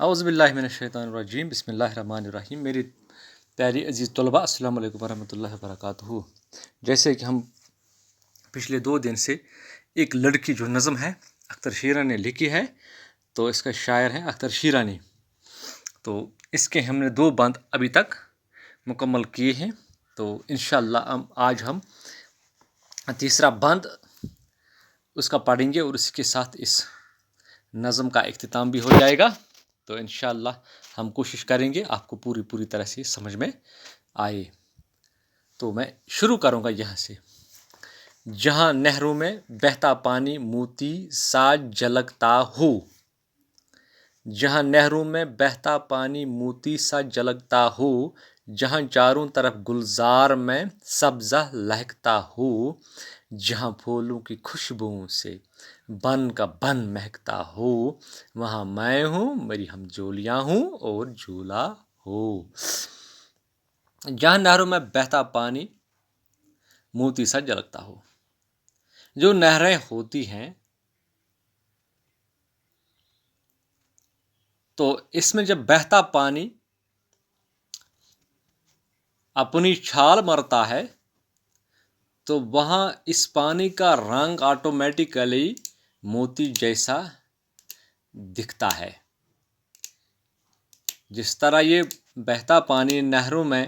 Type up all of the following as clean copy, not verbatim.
اعوذ باللہ من الشیطان الرجیم بسم اللہ الرحمن الرحیم۔ میری پیاری عزیز طلباء، السلام علیکم ورحمۃ اللہ وبرکاتہ۔ جیسے کہ ہم پچھلے 2 دن سے ایک لڑکی جو نظم ہے اختر شیرہ نے لکھی ہے، تو اس کا شاعر ہے اختر شیرانی، تو اس کے ہم نے 2 بند ابھی تک مکمل کیے ہیں، تو انشاءاللہ آج ہم تیسرا بند اس کا پڑھیں گے اور اس کے ساتھ اس نظم کا اختتام بھی ہو جائے گا۔ تو انشاءاللہ ہم کوشش کریں گے آپ کو پوری طرح سے سمجھ میں آئے۔ تو میں شروع کروں گا یہاں سے۔ جہاں نہروں میں بہتا پانی موتی سا جھلکتا ہو، جہاں نہروں میں بہتا پانی موتی سا جھلکتا ہو، جہاں چاروں طرف گلزار میں سبزہ لہکتا ہو، جہاں پھولوں کی خوشبوؤں سے بن کا بن مہکتا ہو، وہاں میں ہوں، میری ہم جولیاں ہوں اور جھولا ہو۔ جہاں نہروں میں بہتا پانی موتی سا جھلکتا ہو، جو نہریں ہوتی ہیں تو اس میں جب بہتا پانی اپنی چھال مارتا ہے تو وہاں اس پانی کا رنگ آٹومیٹیکلی موتی جیسا دکھتا ہے۔ جس طرح یہ بہتا پانی نہروں میں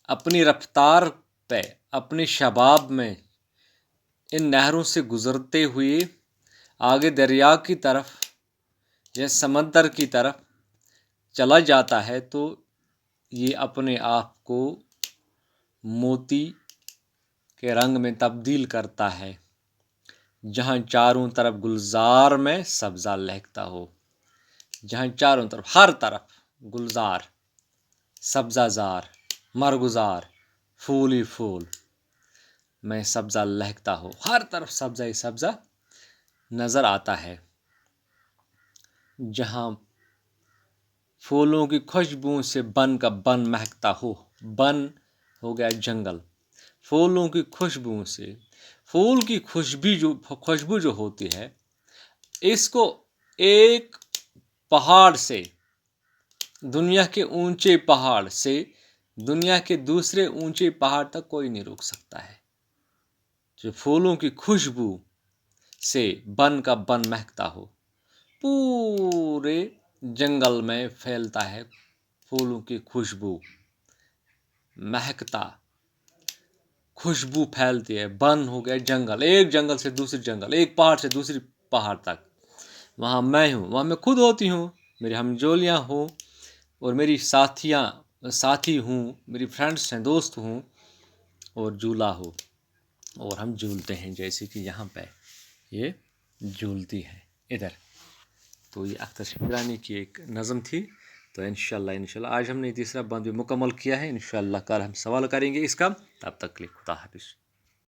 اپنی رفتار پہ اپنی شباب میں ان نہروں سے گزرتے ہوئے آگے دریا کی طرف یا سمندر کی طرف چلا جاتا ہے، تو یہ اپنے آپ کو موتی کے رنگ میں تبدیل کرتا ہے، جہاں چاروں طرف گلزار میں سبزہ لہکتا ہو، جہاں چاروں طرف ہر طرف گلزار، سبزہ زار، مرغزار، پھول ہی پھول میں سبزہ لہکتا ہو، ہر طرف سبزہ ہی سبزہ نظر آتا ہے، جہاں پھولوں کی خوشبو سے بن کا بن مہکتا ہو۔ بن ہو گیا جنگل، پھولوں کی خوشبو سے، پھول کی خوشبو جو ہوتی ہے، اس کو ایک پہاڑ سے، دنیا کے اونچے پہاڑ سے دنیا کے دوسرے اونچے پہاڑ تک کوئی نہیں روک سکتا ہے۔ جو پھولوں کی خوشبو سے بن کا بن مہکتا ہو، پورے جنگل میں پھیلتا ہے، پھولوں کی خوشبو مہکتا، خوشبو پھیلتی ہے۔ بن ہو گیا جنگل، ایک جنگل سے دوسری جنگل، ایک پہاڑ سے دوسری پہاڑ تک، وہاں میں ہوں، وہاں میں خود ہوتی ہوں، میری ہم جولیاں ہوں اور میری ساتھی ہوں، میری فرینڈس ہیں، دوست ہوں اور جھولا ہو، اور ہم جھولتے ہیں جیسے کہ یہاں پہ یہ جھولتی ہے ادھر۔ تو یہ اختر شیرانی کی ایک نظم تھی۔ تو انشاءاللہ آج ہم نے تیسرا بند بھی مکمل کیا ہے۔ انشاءاللہ کل ہم سوال کریں گے اس کا۔ تب تک کے لیے خدا حافظ۔